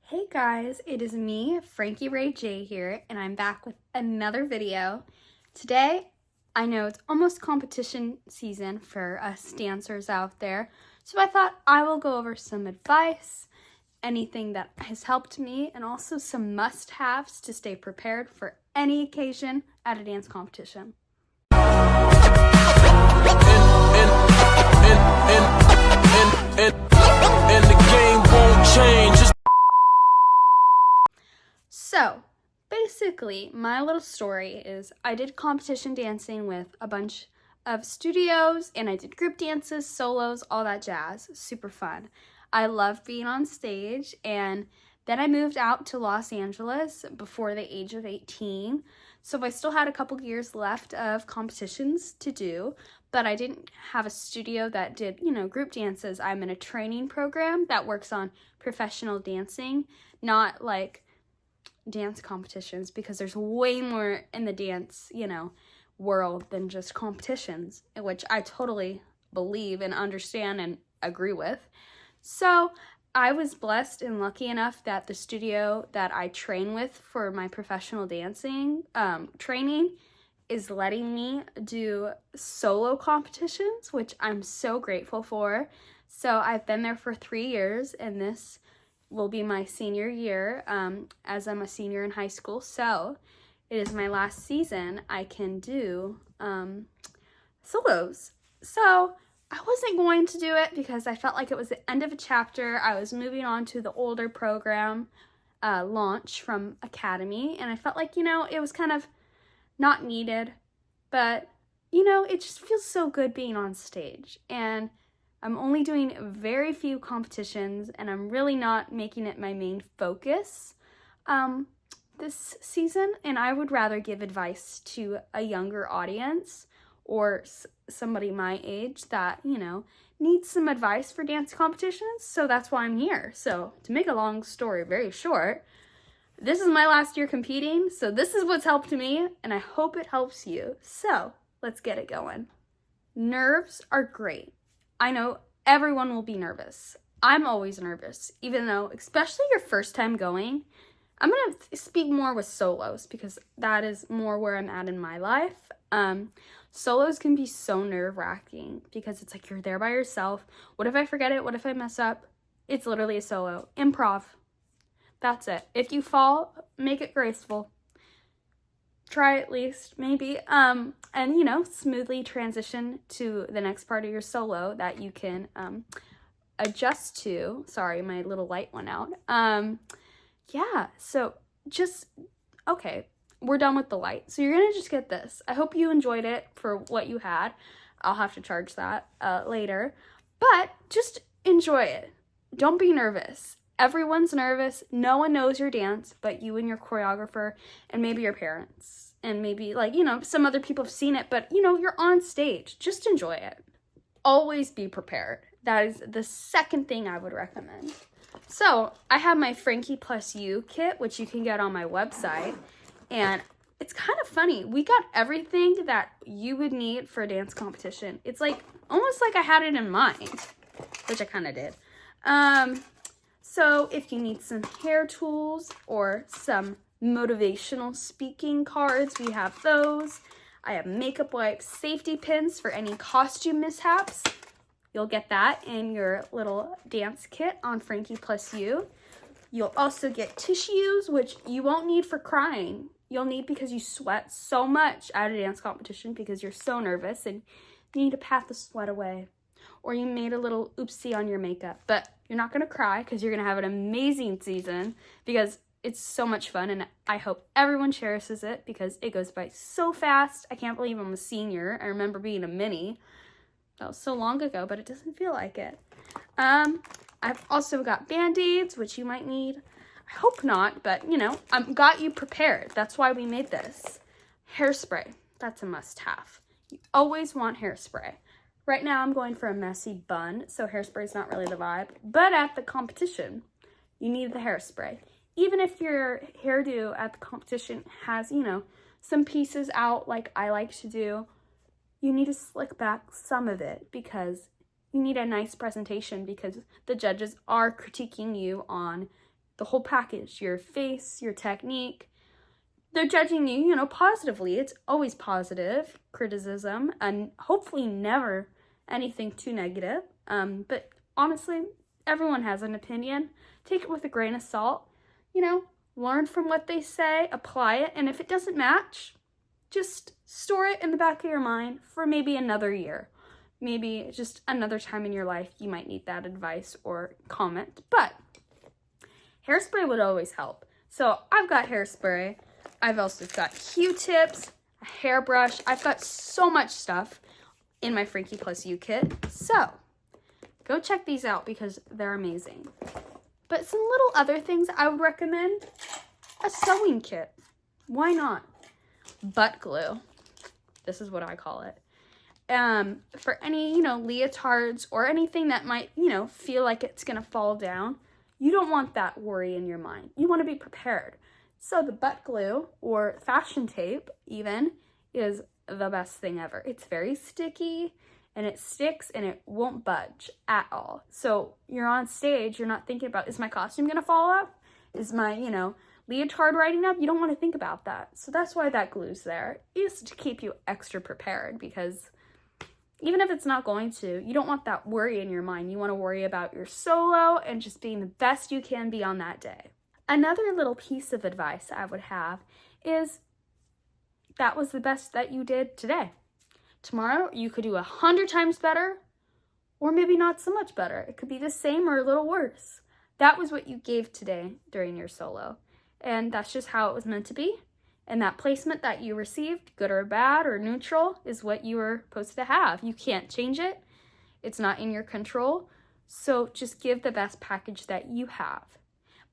Hey guys, it is me, Frankie Ray J here, and I'm back with another video. Today, I know it's almost competition season for us dancers out there, so I thought I will go over some advice, anything that has helped me, and also some must-haves to stay prepared for any occasion at a dance competition. And the game won't change. So, basically, my little story is I did competition dancing with a bunch of studios, and I did group dances, solos, all that jazz. Super fun. I love being on stage, and then I moved out to Los Angeles before the age of 18. So I still had a couple years left of competitions to do, but I didn't have a studio that did, group dances. I'm in a training program that works on professional dancing, not like dance competitions, because there's way more in the dance, world than just competitions, which I totally believe and understand and agree with. So I was blessed and lucky enough that the studio that I train with for my professional dancing training is letting me do solo competitions, which I'm so grateful for. So I've been there for 3 years, and this will be my senior year, as I'm a senior in high school. So it is my last season I can do solos. So I wasn't going to do it because I felt like it was the end of a chapter. I was moving on to the older program launch from Academy, and I felt like, it was kind of not needed, but, it just feels so good being on stage. And I'm only doing very few competitions, and I'm really not making it my main focus this season. And I would rather give advice to a younger audience or somebody my age that, needs some advice for dance competitions. So that's why I'm here. So to make a long story very short, this is my last year competing. So this is what's helped me, and I hope it helps you. So let's get it going. Nerves are great. I know everyone will be nervous. I'm always nervous, even though, especially your first time going. I'm going to speak more with solos because that is more where I'm at in my life. Solos can be so nerve-wracking because it's like you're there by yourself. What if I forget it? What if I mess up? It's literally a solo. Improv. That's it. If you fall, make it graceful. Try at least, maybe. And, smoothly transition to the next part of your solo that you can adjust to. Sorry, my little light went out. Yeah, so okay, we're done with the light. So you're going to just get this. I hope you enjoyed it for what you had. I'll have to charge that later. But just enjoy it. Don't be nervous. Everyone's nervous. No one knows your dance but you and your choreographer and maybe your parents. And maybe, some other people have seen it, but, you're on stage. Just enjoy it. Always be prepared. That is the second thing I would recommend. So, I have my frankie+u kit, which you can get on my website. And it's kind of funny. We got everything that you would need for a dance competition. It's almost like I had it in mind, which I kind of did. So if you need some hair tools or some motivational speaking cards, we have those. I have makeup wipes, safety pins for any costume mishaps. You'll get that in your little dance kit on frankie+u. You'll also get tissues, which you won't need for crying. You'll need because you sweat so much at a dance competition because you're so nervous and you need to pat the sweat away. Or you made a little oopsie on your makeup, but you're not going to cry because you're going to have an amazing season because it's so much fun, and I hope everyone cherishes it because it goes by so fast. I can't believe I'm a senior. I remember being a mini. That was so long ago, but it doesn't feel like it. I've also got Band-Aids, which you might need. I hope not, but, I've got you prepared. That's why we made this. Hairspray. That's a must-have. You always want hairspray. Right now, I'm going for a messy bun, so hairspray is not really the vibe. But at the competition, you need the hairspray. Even if your hairdo at the competition has, some pieces out like I like to do, you need to slick back some of it because you need a nice presentation because the judges are critiquing you on the whole package, your face, your technique. They're judging you, positively. It's always positive criticism and hopefully never anything too negative. But honestly, everyone has an opinion. Take it with a grain of salt. Learn from what they say, apply it, and if it doesn't match, just store it in the back of your mind for maybe another year. Maybe just another time in your life you might need that advice or comment. But hairspray would always help. So I've got hairspray. I've also got Q-tips, a hairbrush. I've got so much stuff in my frankie+u kit. So go check these out because they're amazing. But some little other things I would recommend. A sewing kit. Why not? Butt glue. This is what I call it. For any, leotards or anything that might, feel like it's going to fall down. You don't want that worry in your mind. You want to be prepared. So the butt glue or fashion tape even is the best thing ever. It's very sticky and it sticks and it won't budge at all. So you're on stage, you're not thinking about, is my costume going to fall off? Is my, leotard riding up? You don't want to think about that. So that's why that glue's there, is to keep you extra prepared, because even if it's not going to, you don't want that worry in your mind. You want to worry about your solo and just being the best you can be on that day. Another little piece of advice I would have is that was the best that you did today. Tomorrow, you could do 100 times better, or maybe not so much better. It could be the same or a little worse. That was what you gave today during your solo. And that's just how it was meant to be. And that placement that you received, good or bad or neutral, is what you were supposed to have. You can't change it. It's not in your control. So just give the best package that you have.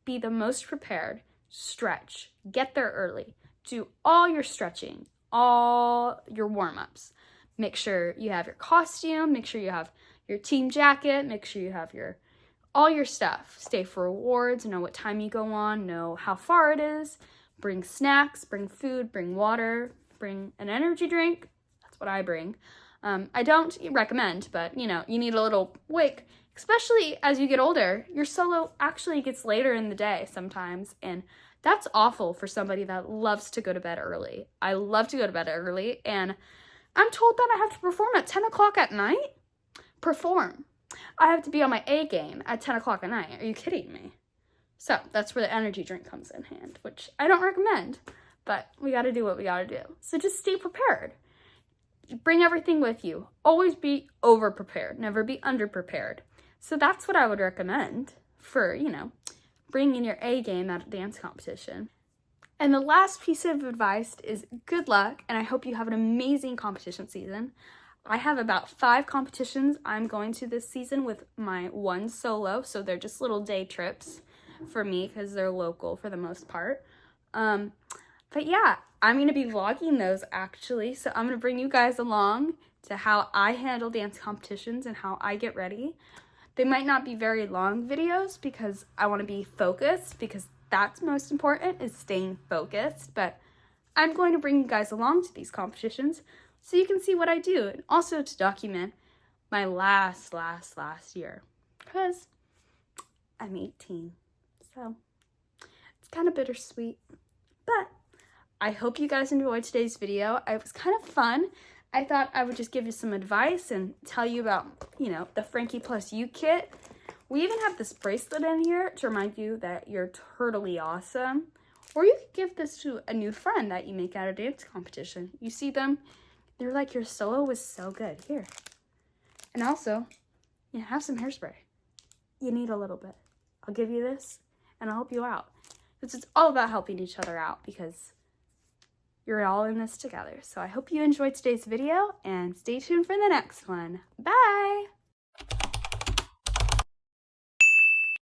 Be the most prepared. Stretch. Get there early. Do all your stretching, all your warm-ups. Make sure you have your costume. Make sure you have your team jacket. Make sure you have all your stuff. Stay for awards. Know what time you go on. Know how far it is. Bring snacks. Bring food. Bring water. Bring an energy drink. That's what I bring. I don't recommend, but you need a little wake. Especially as you get older, your solo actually gets later in the day sometimes, and that's awful for somebody that loves to go to bed early. I love to go to bed early, and I'm told that I have to perform at 10 o'clock at night? Perform. I have to be on my A game at 10 o'clock at night. Are you kidding me? So that's where the energy drink comes in hand, which I don't recommend, but we got to do what we got to do. So just stay prepared. Bring everything with you. Always be over-prepared. Never be under-prepared. So that's what I would recommend for, bringing your A game at a dance competition. And the last piece of advice is good luck, and I hope you have an amazing competition season. I have about 5 competitions I'm going to this season with my one solo, so they're just little day trips for me because they're local for the most part. But yeah, I'm going to be vlogging those actually, so I'm going to bring you guys along to how I handle dance competitions and how I get ready. They might not be very long videos because I want to be focused, because that's most important, is staying focused. But I'm going to bring you guys along to these competitions so you can see what I do, and also to document my last year, because I'm 18. So it's kind of bittersweet, but I hope you guys enjoyed today's video. It was kind of fun. I thought I would just give you some advice and tell you about, the frankie+u kit. We even have this bracelet in here to remind you that you're totally awesome. Or you could give this to a new friend that you make at a dance competition. You see them, they're like, your solo was so good. Here. And also, have some hairspray. You need a little bit. I'll give you this and I'll help you out. Because it's all about helping each other out, because you're all in this together. So I hope you enjoyed today's video, and stay tuned for the next one. Bye!